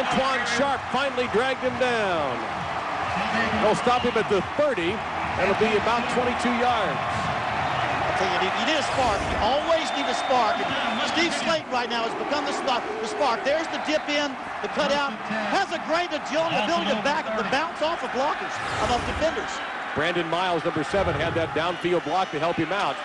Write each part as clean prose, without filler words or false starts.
Antoine Sharp finally dragged him down. They'll stop him at the 30. That'll be about 22 yards. You need a spark. You always need a spark. Steve Slayton right now has become the spark. There's the dip in, the cutout. Has a great agility, ability to bounce off of blockers, of defenders. Brandon Miles, number 7, had that downfield block to help him out.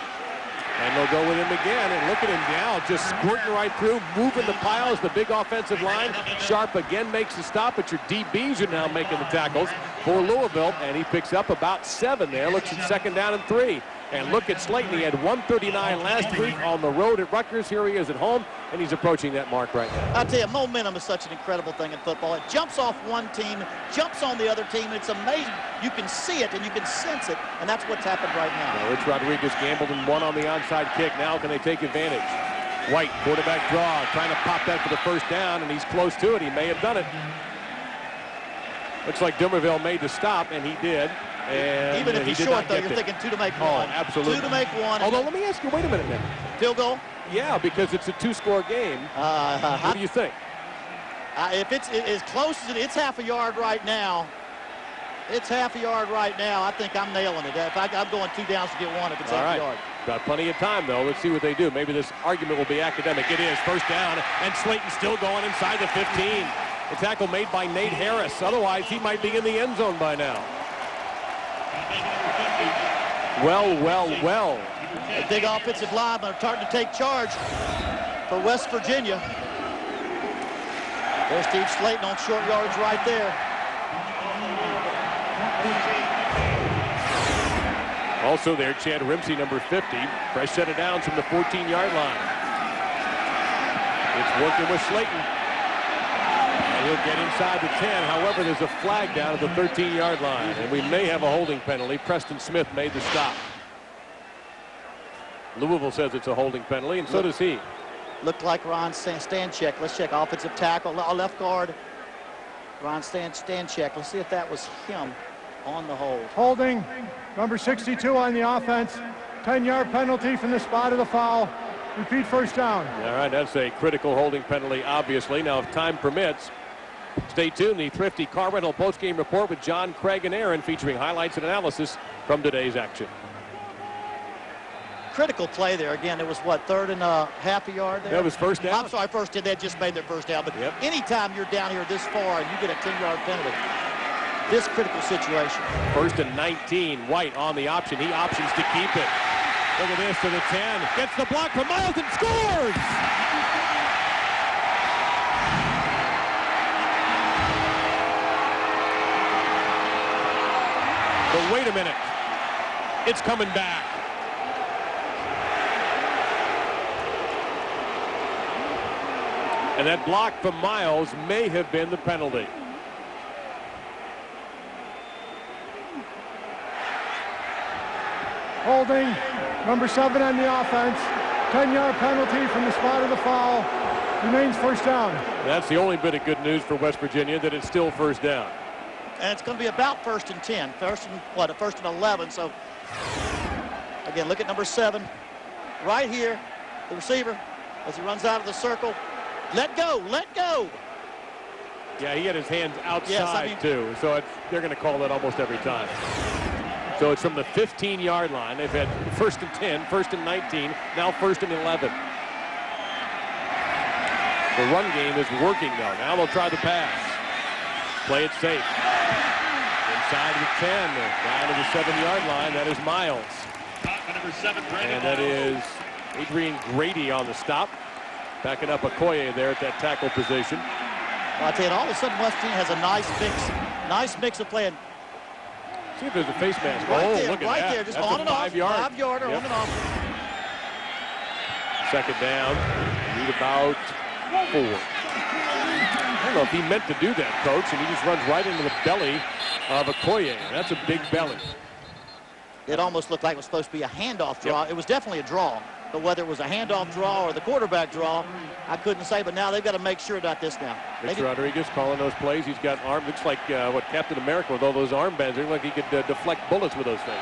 And they'll go with him again. And look at him now, just squirting right through, moving the piles, the big offensive line. Sharp again makes the stop, but your DBs are now making the tackles for Louisville. And he picks up about 7 there. Looks at 2nd down and 3. And look at Slayton. He had 139 last week on the road at Rutgers. Here he is at home, and he's approaching that mark right now. I tell you, momentum is such an incredible thing in football. It jumps off one team, jumps on the other team. It's amazing. You can see it and you can sense it, and that's what's happened right now. Now, Rich Rodriguez gambled and won on the onside kick. Now can they take advantage? White, quarterback draw, trying to pop that for the 1st down, and he's close to it. He may have done it. Looks like Dumerville made the stop, and he did. And even if he's short, though, you're thinking 2 to make 1. Oh, absolutely. 2 to make 1. Although, let me ask you, wait a minute now. Field goal? Yeah, because it's a 2-score game. What do you think? If it's as close as it's half a yard right now, it's half a yard right now. I think I'm nailing it. In fact, I'm going 2 downs to get 1 if it's half a yard. Got plenty of time, though. Let's see what they do. Maybe this argument will be academic. It is 1st down, and Slayton's still going inside the 15. The tackle made by Nate Harris. Otherwise, he might be in the end zone by now. Well. The big offensive linemen are starting to take charge for West Virginia. There's Steve Slayton on short yards right there. Also there, Chad Rimsey, number 50. Fresh set of downs from the 14-yard line. It's working with Slayton. And he'll get inside the 10. However, there's a flag down at the 13-yard line. And we may have a holding penalty. Preston Smith made the stop. Louisville says it's a holding penalty, and so does he. Looked like Ron Stanchek. Let's check offensive tackle, left guard. Ron Stanchek. Let's see if that was him on the hold. Holding, number 62 on the offense. 10-yard penalty from the spot of the foul. Repeat 1st down. All right, that's a critical holding penalty, obviously. Now, if time permits, stay tuned. The Thrifty Car Rental postgame report with John, Craig, and Aaron, featuring highlights and analysis from today's action. Critical play there. Again, it was what, 3rd and a half a yard there? That was 1st down. I'm sorry, 1st. They just made their 1st down. But anytime you're down here this far and you get a 10-yard penalty, this critical situation. 1st and 19. White on the option. He options to keep it. Look at this to the 10. Gets the block from Miles and scores! But wait a minute. It's coming back. And that block from Miles may have been the penalty. Holding, number 7 on the offense. 10-yard penalty from the spot of the foul. Remains 1st down. That's the only bit of good news for West Virginia, that it's still 1st down. And it's going to be about 1st and 10. 1st and what? A 1st and 11. So again, look at number 7 right here. The receiver as he runs out of the circle. Let go, let go. Yeah, he had his hands outside too. So they're going to call that almost every time. So it's from the 15-yard line. They've had 1st and 10, 1st and 19, now 1st and 11. The run game is working, though. Now they'll try the pass. Play it safe. Inside the 10, down to the 7-yard line. That is Miles. And that is Adrian Grady on the stop. Backing up Okoye there at that tackle position. Well, I tell you, all of a sudden, West Virginia has a nice mix of playing. See if there's a face mask. Right oh, there, look at right that. there, just That's on and off. 5-yarder. On and off. 2nd down. Need about 4. I don't know if he meant to do that, Coach, and he just runs right into the belly of Okoye. That's a big belly. It almost looked like it was supposed to be a handoff draw. It was definitely a draw. But whether it was a handoff draw or the quarterback draw, I couldn't say. But now they've got to make sure about this now. Rich Rodriguez calling those plays. He's got arm. Looks like what Captain America with all those armbands. Looks like he could deflect bullets with those things.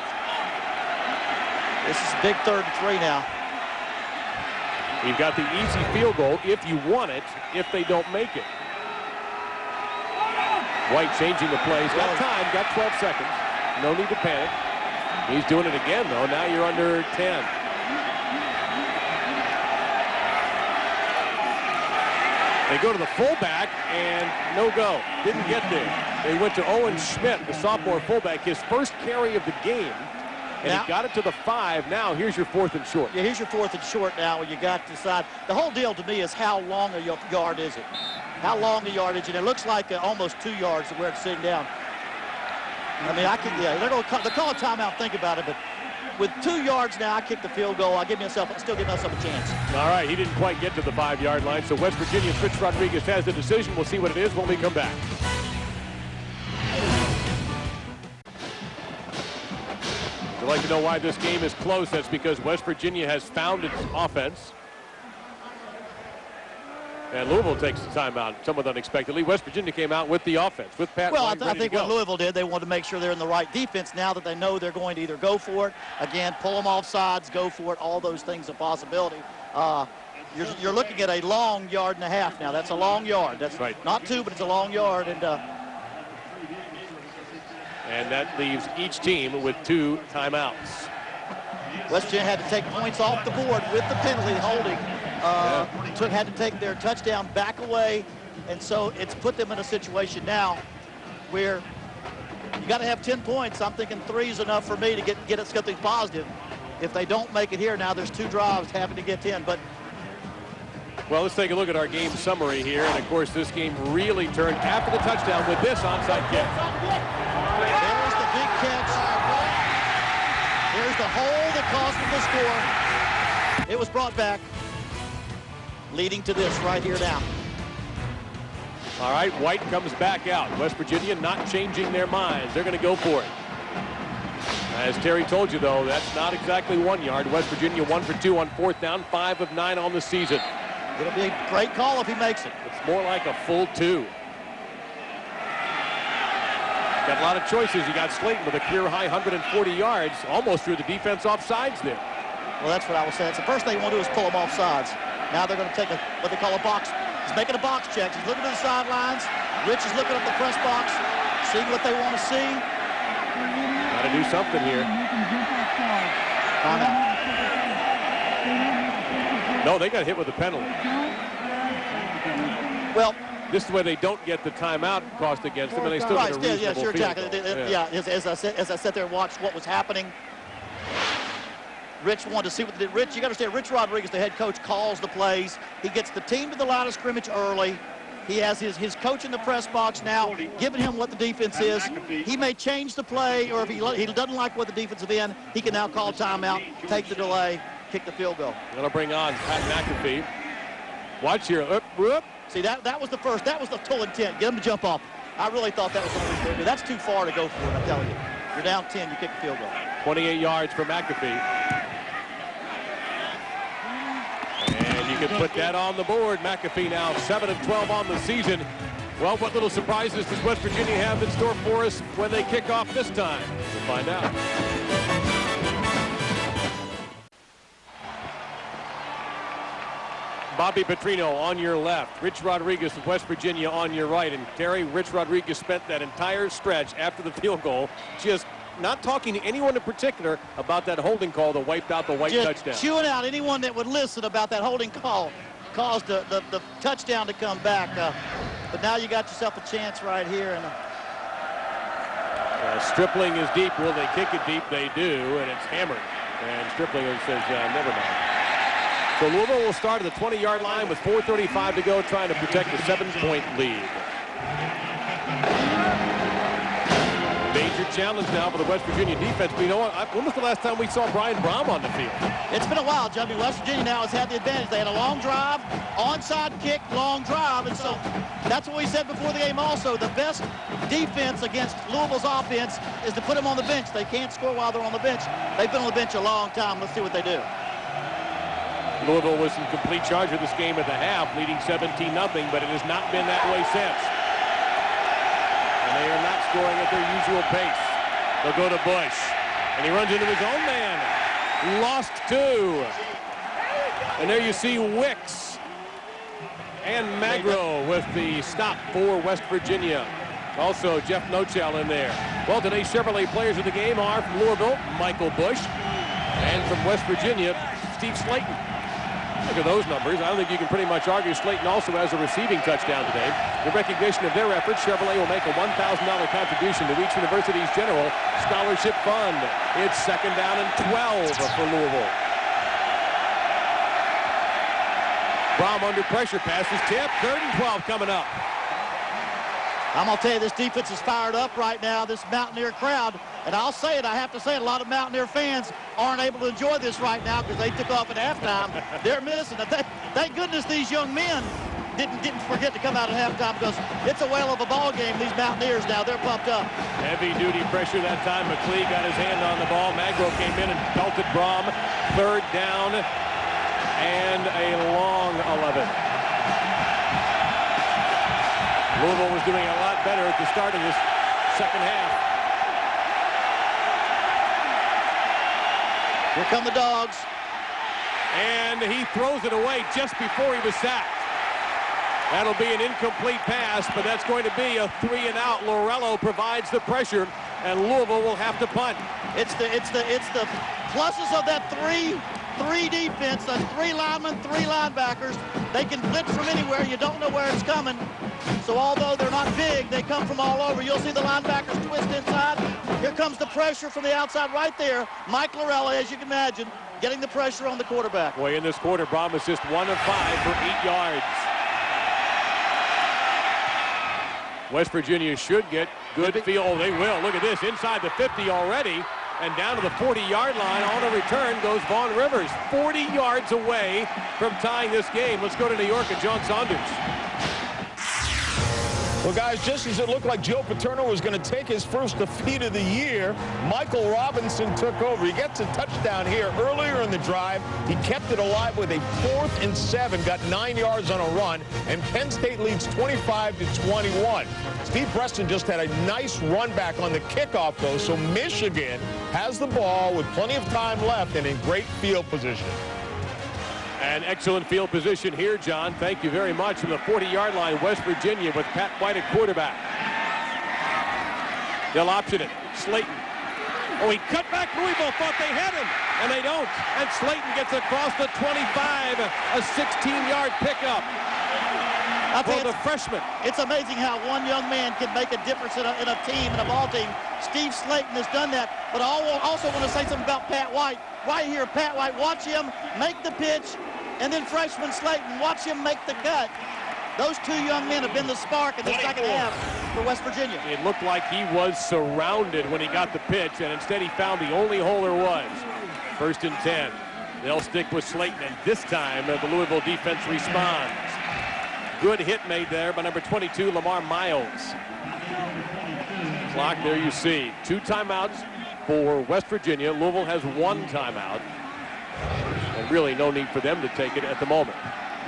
This is a big 3rd and 3 now. You've got the easy field goal if you want it, if they don't make it. White changing the plays. Got time, got 12 seconds. No need to panic. He's doing it again, though. Now you're under 10. They go to the fullback, and no go. Didn't get there. They went to Owen Schmidt, the sophomore fullback, his first carry of the game. And now, he got it to the 5. Now here's your 4th and short. Yeah, here's your 4th and short now when you got to decide. The whole deal to me is how long a yard is it? How long a yardage? And it looks like almost 2 yards to where it's sitting down. I mean, they're going to call a timeout, think about it, but with 2 yards now, I kick the field goal. I'll still give myself a chance. All right, he didn't quite get to the 5-yard line, so West Virginia's Rich Rodriguez has the decision. We'll see what it is when we come back. If you'd like to know why this game is close, that's because West Virginia has found its offense. And Louisville takes the timeout somewhat unexpectedly. West Virginia came out with the offense, with Pat Well, White I think what Louisville did, they wanted to make sure they're in the right defense now that they know they're going to either go for it, again, pull them off sides, go for it, all those things a possibility. You're looking at a long 1.5 yards now. That's a long yard. That's right. Not 2, but it's a long yard. And that leaves each team with 2 timeouts. West Virginia had to take points off the board with the penalty holding. Had to take their touchdown back away, and so it's put them in a situation now where you got to have 10 points. I'm thinking 3 is enough for me to get us something positive. If they don't make it here, now there's 2 drives having to get 10. But well, let's take a look at our game summary here, and of course this game really turned after the touchdown with this onside kick. There's the big catch. There's the hole that cost them the score. It was brought back, leading to this right here now. All right, White comes back out. West Virginia not changing their minds. They're going to go for it. As Terry told you, though, that's not exactly 1 yard. West Virginia 1 for 2 on 4th down, 5 of 9 on the season. It'll be a great call if he makes it. It's more like a full 2. Got a lot of choices. You got Slayton with a career-high 140 yards, almost through the defense off sides there. Well, that's what I was saying. It's the first thing you want to do is pull them off sides. Now they're going to take what they call a box. He's making a box check. He's looking to the sidelines. Rich is looking up the press box, seeing what they want to see. Got to do something here. No, they got hit with a penalty. Well, this is where they don't get the timeout cost against them, and they still get a reasonable field goal. As I sat there and watched what was happening, Rich wanted to see what they did. Rich, you got to understand, Rich Rodriguez, the head coach, calls the plays. He gets the team to the line of scrimmage early. He has his coach in the press box now, giving him what the defense is. He may change the play, or if he doesn't like what the defensive end, he can now call timeout, take the delay, kick the field goal. Going to bring on Pat McAfee. Watch here. Up. See, that was the first. That was the total intent. Get him to jump off. I really thought that was the only thing to do. That's too far to go for it, I'm telling you. You're down 10, you kick the field goal. 28 yards for McAfee. And you can put that on the board. McAfee now 7 of 12 on the season. Well, what little surprises does West Virginia have in store for us when they kick off this time? We'll find out. Bobby Petrino on your left. Rich Rodriguez of West Virginia on your right. And Terry, Rich Rodriguez spent that entire stretch after the field goal just not talking to anyone in particular about that holding call that wiped out the White touchdown. Chewing out anyone that would listen about that holding call. Caused the touchdown to come back. But now you got yourself a chance right here. And Stripling is deep. Will they kick it deep? They do, and it's hammered. And Stripling says, never mind. So Louisville will start at the 20-yard line with 4:35 to go, trying to protect a 7-point lead. Major challenge now for the West Virginia defense. But you know what? When was the last time we saw Brian Brom on the field? It's been a while, Jumpy. West Virginia now has had the advantage. They had a long drive, onside kick, long drive. And so that's what we said before the game also. The best defense against Louisville's offense is to put them on the bench. They can't score while they're on the bench. They've been on the bench a long time. Let's see what they do. Louisville was in complete charge of this game at the half, leading 17-0, but it has not been that way since. And they are not scoring at their usual pace. They'll go to Bush, and he runs into his own man. Lost 2. And there you see Wicks and Magro with the stop for West Virginia. Also, Jeff Nochel in there. Well, today's Chevrolet players of the game are from Louisville, Michael Bush, and from West Virginia, Steve Slayton. Look at those numbers. I don't think you can pretty much argue Slayton also has a receiving touchdown today. In recognition of their efforts, Chevrolet will make a $1,000 contribution to each university's general scholarship fund. It's 2nd down and 12 for Louisville. Brom under pressure, passes tip, 3rd and 12 coming up. I'm going to tell you, this defense is fired up right now, this Mountaineer crowd. And I'll say it, I have to say it, a lot of Mountaineer fans aren't able to enjoy this right now because they took off at halftime. They're missing it. Thank goodness these young men didn't forget to come out at halftime because it's a whale of a ball game. These Mountaineers now, they're pumped up. Heavy-duty pressure that time. McLeod got his hand on the ball. Magro came in and belted Brom. 3rd down and a long 11. Louisville was doing a lot better at the start of this second half. Here come the Dogs. And he throws it away just before he was sacked. That'll be an incomplete pass, but that's going to be a 3-and-out. Lorello provides the pressure, and Louisville will have to punt. It's the pluses of that three defense. That's 3 linemen, 3 linebackers. They can blitz from anywhere. You don't know where it's coming. So although they're not big, they come from all over. You'll see the linebackers twist inside. Here comes the pressure from the outside right there. Mike Lorella, as you can imagine, getting the pressure on the quarterback. Boy, in this quarter, Brom is just 1 of 5 for 8 yards. West Virginia should get good field. Oh, they will. Look at this. Inside the 50 already. And down to the 40-yard line. On a return goes Vaughn Rivers. 40 yards away from tying this game. Let's go to New York and John Saunders. Well, guys, just as it looked like Joe Paterno was going to take his first defeat of the year, Michael Robinson took over. He gets a touchdown here earlier in the drive. He kept it alive with a 4th and 7, got 9 yards on a run, and Penn State leads 25-21. Steve Preston just had a nice run back on the kickoff, though, so Michigan has the ball with plenty of time left and in great field position. An excellent field position here, John. Thank you very much. From the 40-yard line, West Virginia with Pat White at quarterback. They'll option it. Slayton. Oh, he cut back. Louisville thought they had him, and they don't. And Slayton gets across the 25, a 16-yard pickup for the freshman. It's amazing how one young man can make a difference in a team, in a ball team. Steve Slayton has done that. But I also want to say something about Pat White. Right here, Pat White, watch him make the pitch, and then freshman Slayton, watch him make the cut. Those 2 young men have been the spark in the second half for West Virginia. It looked like he was surrounded when he got the pitch, and instead he found the only hole there was. 1st and 10. They'll stick with Slayton, and this time the Louisville defense responds. Good hit made there by number 22, Lamar Miles. Clock there you see. 2 timeouts for West Virginia. Louisville has 1 timeout. And really no need for them to take it at the moment.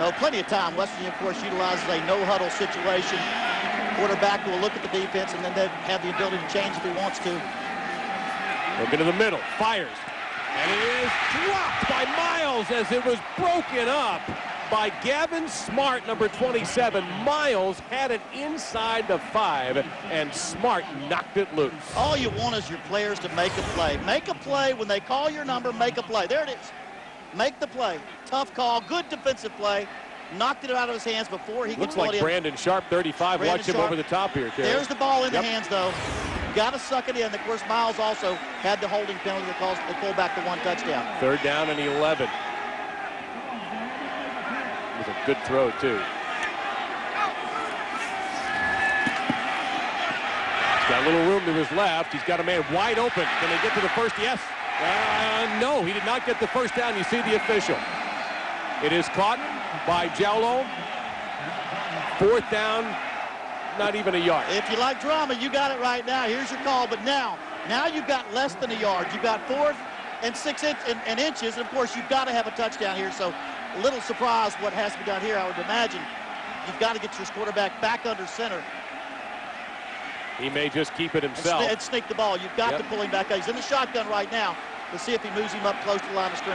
No, plenty of time. West Virginia, of course, utilizes a no-huddle situation. Quarterback will look at the defense and then they have the ability to change if he wants to. Looking to the middle, fires. And it is dropped by Miles as it was broken up by Gavin Smart, number 27. Miles had it inside the 5, and Smart knocked it loose. All you want is your players to make a play. Make a play. When they call your number, make a play. There it is. Make the play. Tough call. Good defensive play. Knocked it out of his hands before he looks could like Brandon Sharp, 35. Brandon Watch him Sharp. Over the top here, Terry. There's the ball in the hands, though. Got to suck it in. Of course, Miles also had the holding penalty that caused the pullback to 1 touchdown. 3rd down and 11. It was a good throw, too. He's got a little room to his left. He's got a man wide open. Can they get to the first? Yes. No, he did not get the first down. You see the official. It is caught by Jowlo. 4th down, not even a yard. If you like drama, you got it right now. Here's your call. But now you've got less than a yard. You've got 4th and 6 inches. And, of course, you've got to have a touchdown here. So a little surprised what has to be done here. I would imagine you've got to get your quarterback back under center. He may just keep it himself. And sneak the ball. You've got to pull him back out. He's in the shotgun right now. Let's see if he moves him up close to the line of scrimmage.